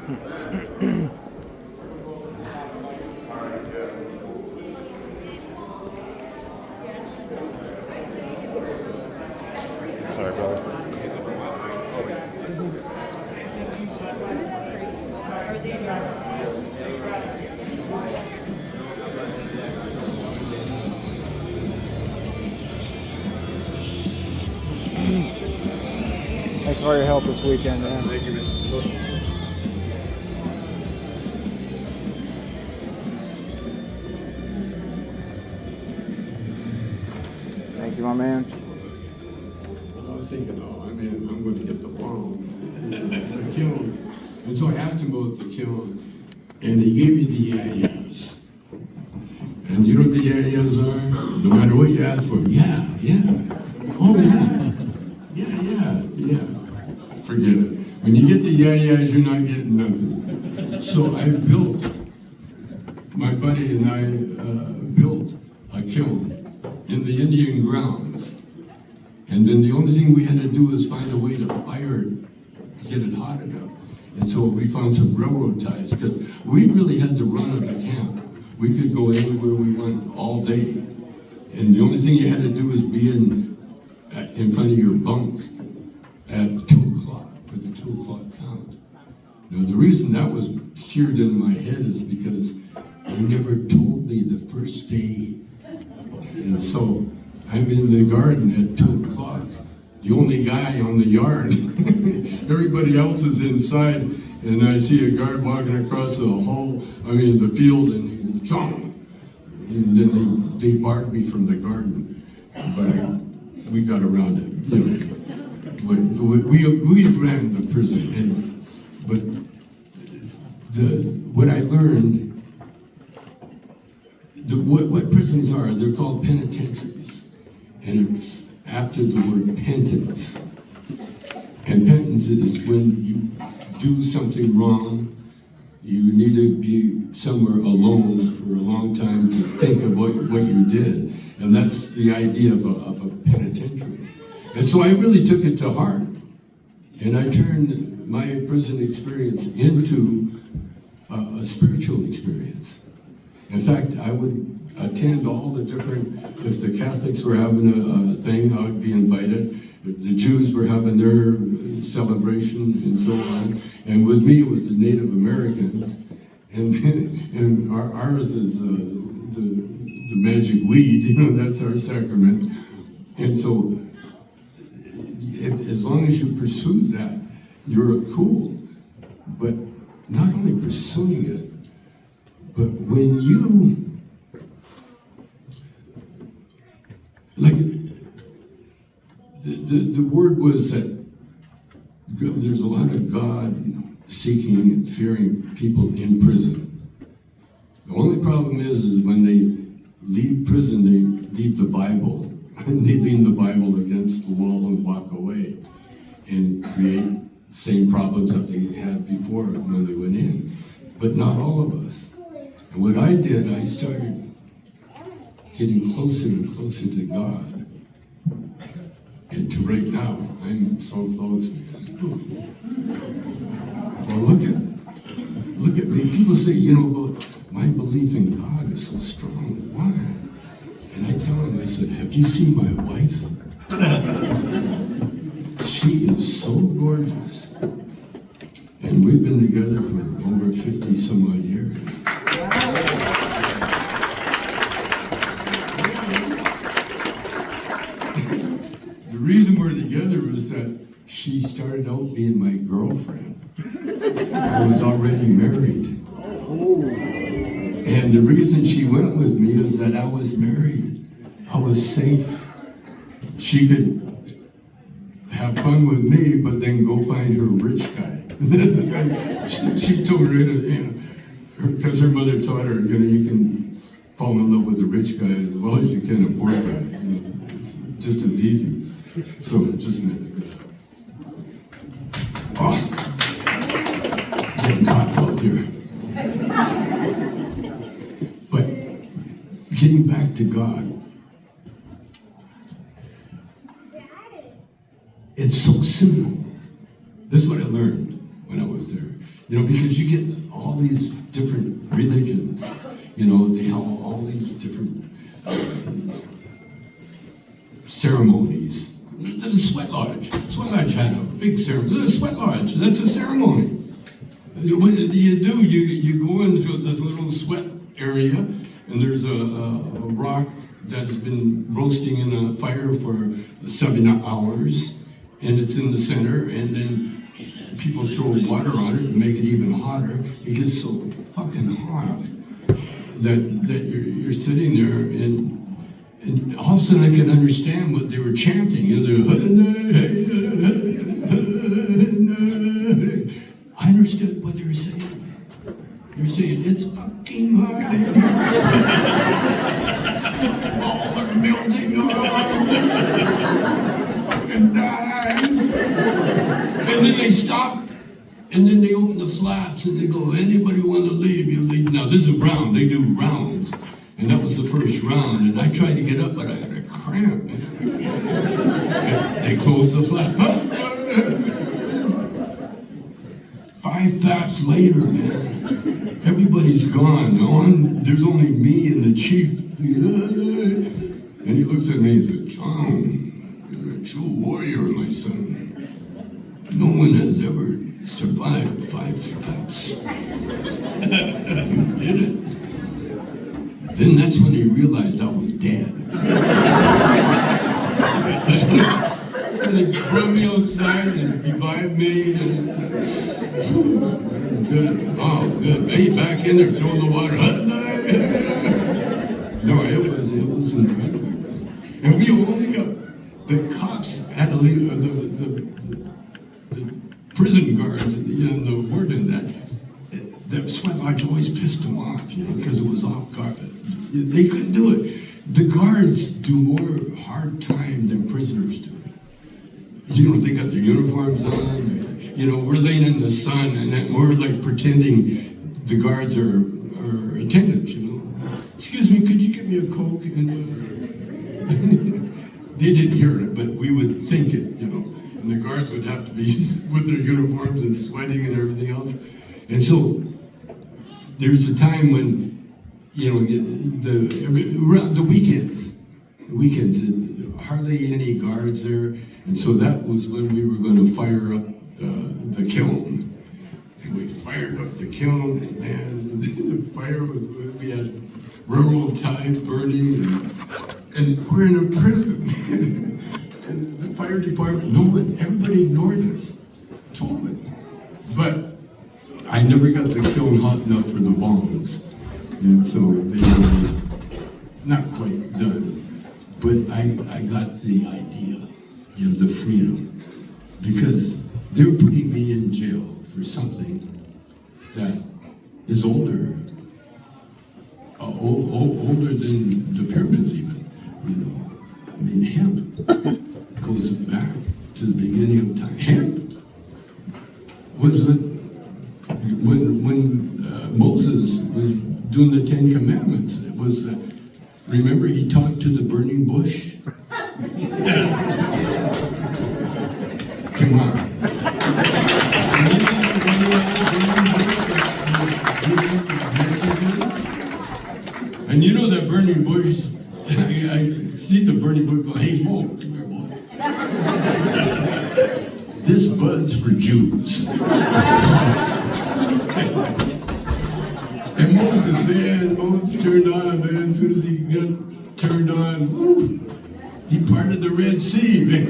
Sorry, brother. Thanks for your help this weekend, man. Thank you, Mr. Thank you, my man. I was thinking, I'm going to get the bomb, the kiln. And so I asked him about the kiln, and he gave me the yeah-yeahs. And you know what the yeah-yeahs are? No matter what you ask for, yeah. Oh, yeah. Forget it. When you get the yeah-yeahs, you're not getting nothing. So I built, my buddy and I built a kiln in the Indian grounds. And then the only thing we had to do was find a way to fire it, to get it hot enough. And so we found some railroad ties, because we really had the run of the camp. We could go anywhere we went all day. And the only thing you had to do was be in front of your bunk at 2 o'clock for the 2 o'clock count. Now the reason that was seared in my head is because he never told me the first day. And so I'm in the garden at 2 o'clock, the only guy on the yard. Everybody else is inside, and I see a guard walking across the field, and Chong. And then they barred me from the garden, but we got around it. We ran the prison, but what I learned. What prisons are, they're called penitentiaries. And it's after the word penance. And penance is when you do something wrong, you need to be somewhere alone for a long time to think of what you did. And that's the idea of a penitentiary. And so I really took it to heart. And I turned my prison experience into a spiritual experience. In fact, I would attend all the different, if the Catholics were having a thing, I would be invited. If the Jews were having their celebration and so on. And with me, it was the Native Americans. And ours is the magic weed, that's our sacrament. And so, as long as you pursue that, you're cool. But not only pursuing it, but when you, the word was that there's a lot of God-seeking and fearing people in prison. The only problem is when they leave prison, they leave the Bible, and they lean the Bible against the wall and walk away and create the same problems that they had before when they went in. But not all of us. And what I did, I started getting closer and closer to God. And to right now, I'm so close. Well, look at me. People say, well, my belief in God is so strong. Why? And I tell them, I said, have you seen my wife? She is so gorgeous. And we've been together for over 50 some odd years. The reason we're together was that she started out being my girlfriend. I was already married. And the reason she went with me is that I was married. I was safe. She could have fun with me, but then go find her rich guy. she told me, because her mother taught her, you can fall in love with a rich guy as well as you can a poor guy. It's just as easy. So just a minute. Oh, getting cocktails here. But getting back to God, it's so simple. This is what I learned when I was there. You know, because you get all these different religions, you know, they have all these different ceremonies. The sweat lodge. Sweat lodge had a big ceremony. The sweat lodge, that's a ceremony. What do? You go into this little sweat area, and there's a rock that has been roasting in a fire for 7 hours, and it's in the center, and then people throw water on it and make it even hotter. It gets so fucking hot that you're sitting there, and all of a sudden I could understand what they were chanting. You know, I understood what they were saying. They're saying, it's fucking hot in here. Walls are melting off. Fucking die. And then they stop, and then they open the flaps, and they go, anybody want to leave? You leave. Now, this is a round. They do rounds. And that was the first round, and I tried to get up, but I had a cramp. They closed the flap. 5 flaps later, man, everybody's gone. There's only me and the chief. And he looks at me and said, Chong, you're a true warrior, my son. No one has ever survived 5 flaps. You did it. Then that's when he realized I was dead. And he brought me outside and revived me. And good. Oh, good. Hey, back in there, throw the water. No, it was incredible. And we only got the cops had to leave the prison guards and the warden that sweat lodge always pissed them off, you know, because it was off guard. They couldn't do it. The guards do more hard time than prisoners do. You know, they got their uniforms on. You know, we're laying in the sun, and we're like pretending the guards are attendants. You know, excuse me, could you give me a Coke? And they didn't hear it, but we would think it. You know, and the guards would have to be with their uniforms and sweating and everything else. And so there's a time when, you know, the weekends, hardly any guards there, and so that was when we were going to fire up the kiln. And we fired up the kiln, and man, the fire we had railroad ties burning, and we're in a prison. And the fire department, everybody ignored us, totally. But I never got the kiln hot enough for the bombs. And so they were not quite done. But I got the idea, you know, the freedom. Because they're putting me in jail for something that is older than the pyramids even, you know. I mean, hemp goes back to the beginning of time. Hemp was when Moses was doing the 10 Commandments. It was, remember he talked to the burning bush? Come on. And you know that burning bush, I see the burning bush go, hey, folks, come here, boy. This bud's for Jews. And Moses turned on, man. As soon as he got turned on, woo, he parted the Red Sea, man.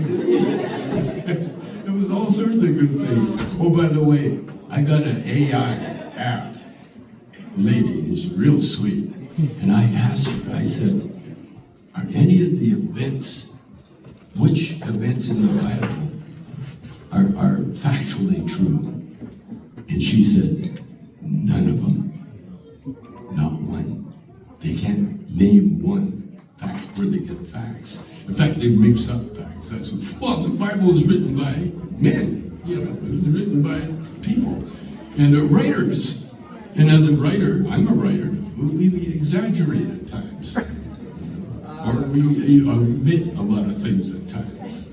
It was all sorts of good things. Oh, by the way, I got an AI app. Lady, is real sweet. And I asked her, I said, are any of the events, which events in the Bible are factually true? And she said, none of them. Not one. They can't name one fact where they get facts. In fact, they mix up facts. That's what, well, the Bible is written by men, you know, it's written by people. And they're writers. And as a writer, I'm a writer, we exaggerate at times. Or we omit a lot of things at times.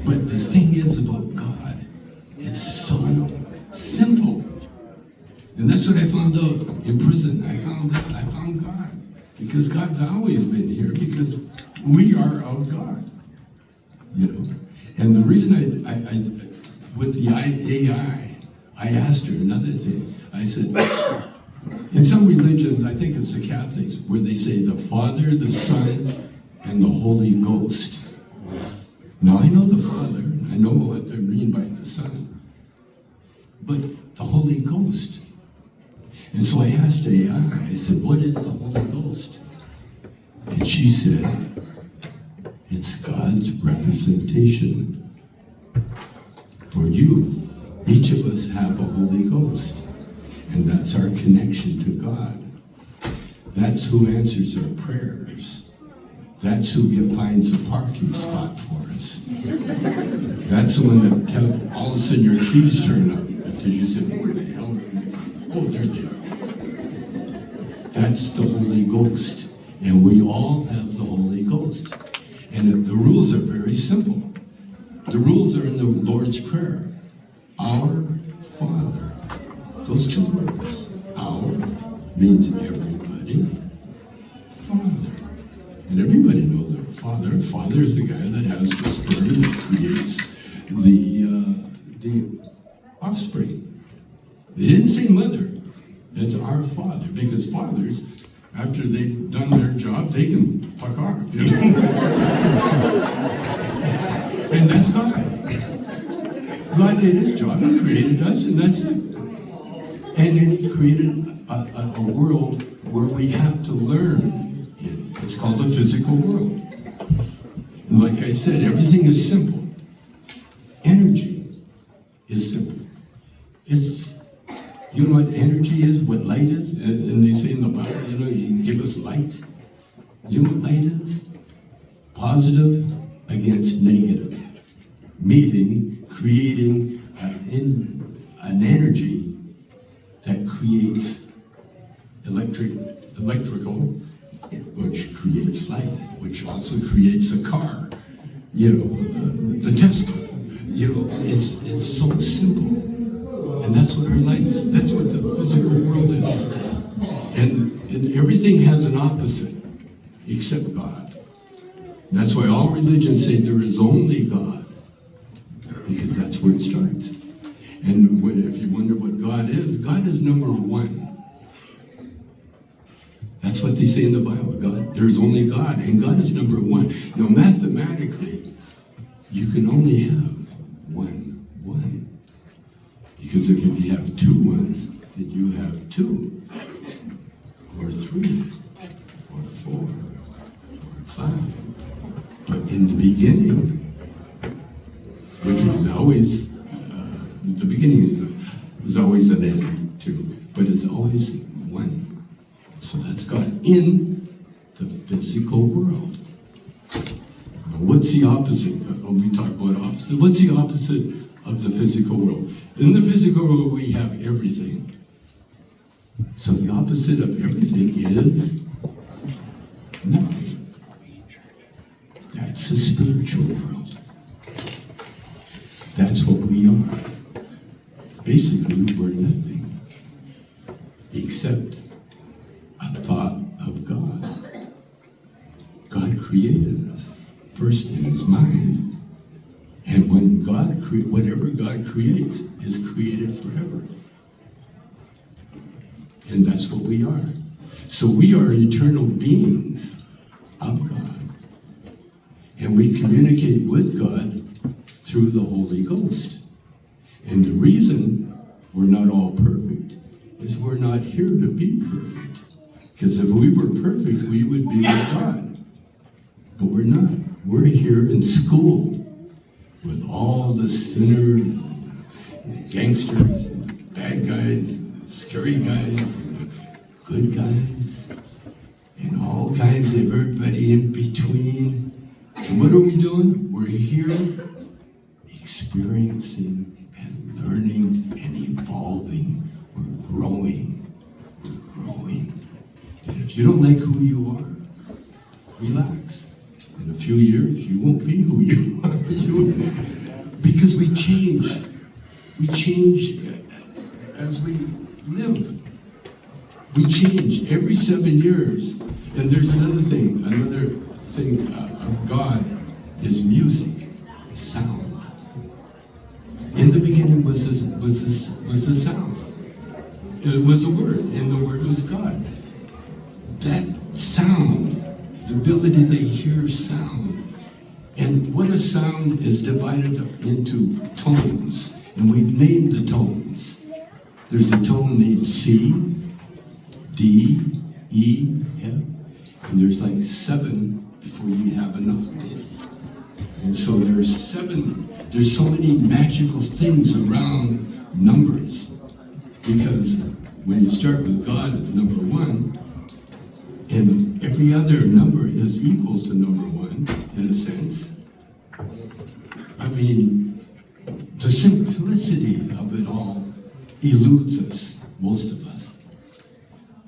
But the thing is about God, it's so simple. And that's what I found out in prison. I found God. Because God's always been here, because we are of God. You know? And the reason I with the AI, I asked her another thing. I said, in some religions, I think it's the Catholics, where they say the Father, the Son, and the Holy Ghost. Now I know the Father, I know what they mean by the Son, but the Holy Ghost. And so I asked AI, I said, what is the Holy Ghost? And she said, it's God's representation for you. Each of us have a Holy Ghost, and that's our connection to God. That's who answers our prayers. That's who finds a parking spot for us. That's the one that all of a sudden your keys turn up because you said, where the hell are they? Oh, there they are. That's the Holy Ghost. And we all have the Holy Ghost. And the rules are very simple. The rules are in the Lord's Prayer. Our Father. Those two words. Our means everybody. Father. And everybody knows their Father. Father is the guy that has the sperm that creates the offspring. They didn't say mother. It's our Father, because fathers, after they've done their job, they can fuck off, you know? And that's God. God did his job. He created us, and that's it. And then he created a world where we have to learn in. It's called the physical world. And like I said, everything is simple. Energy is simple. You know what energy is, what light is? And they say in the Bible, you know, you can give us light. You know what light is? Positive against negative. Meaning, creating an energy that creates electrical, which creates light, which also creates a car. You know, the Tesla. You know, it's so simple. And that's what our life is. That's what the physical world is. And everything has an opposite, except God. And that's why all religions say there is only God, because that's where it starts. And if you wonder what God is number one. That's what they say in the Bible. God, there's only God, and God is number one. Now, mathematically, you can only have one. Because if you have two ones, then you have two, or three, or four, or five. But in the beginning, which was always, the beginning is always an end too, but it's always one. So that's God in the physical world. Now, what's the opposite? We talk about opposite. What's the opposite of the physical world? In the physical world, we have everything. So the opposite of everything is nothing. That's the spiritual world. That's what we are. Basically, we're nothing except a thought of God. God created us first in his mind. And when whatever God creates is created forever. And that's what we are. So we are eternal beings of God. And we communicate with God through the Holy Ghost. And the reason we're not all perfect is we're not here to be perfect. Because if we were perfect, we would be with God. But we're not. We're here in school with all the sinners, and the gangsters, and the bad guys, and the scary guys, and the good guys, and all kinds of everybody in between. And what are we doing? We're here experiencing and learning and evolving. We're growing. We're growing. And if you don't like who you are, relax. In a few years, you won't be who you are. Because we change. We change as we live. We change every 7 years. And there's another thing of God is music, sound. In the beginning was the sound. It was the Word, and the Word was God. That sound, the ability to hear sound, and what a sound is divided up into tones, and we've named the tones. There's a tone named C, D, E, F, and there's like 7 before you have an octave. And so there's so many magical things around numbers, because when you start with God as number 1, and every other number is equal to number 1, in a sense. I mean, the simplicity of it all eludes us, most of us.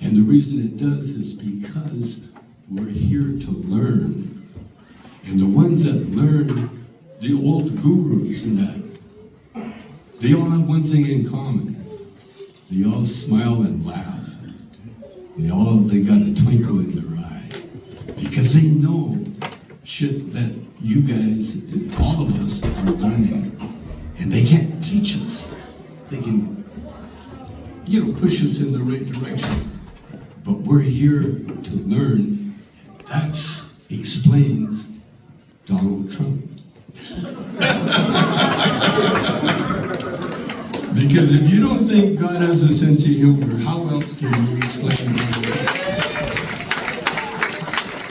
And the reason it does is because we're here to learn. And the ones that learn, the old gurus and that, they all have one thing in common. They all smile and laugh. They got a twinkle in their eye. Because they know shit that you guys, all of us, are learning. And they can't teach us. They can, push us in the right direction. But we're here to learn. That explains Donald Trump. Because if you don't think God has a sense of humor, how else can you explain Donald Trump?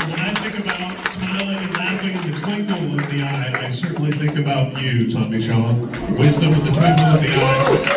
When I think about smiling and laughing and the twinkle of the eye, I certainly think about you, Tommy Shaw. Wisdom with the twinkle of the eye.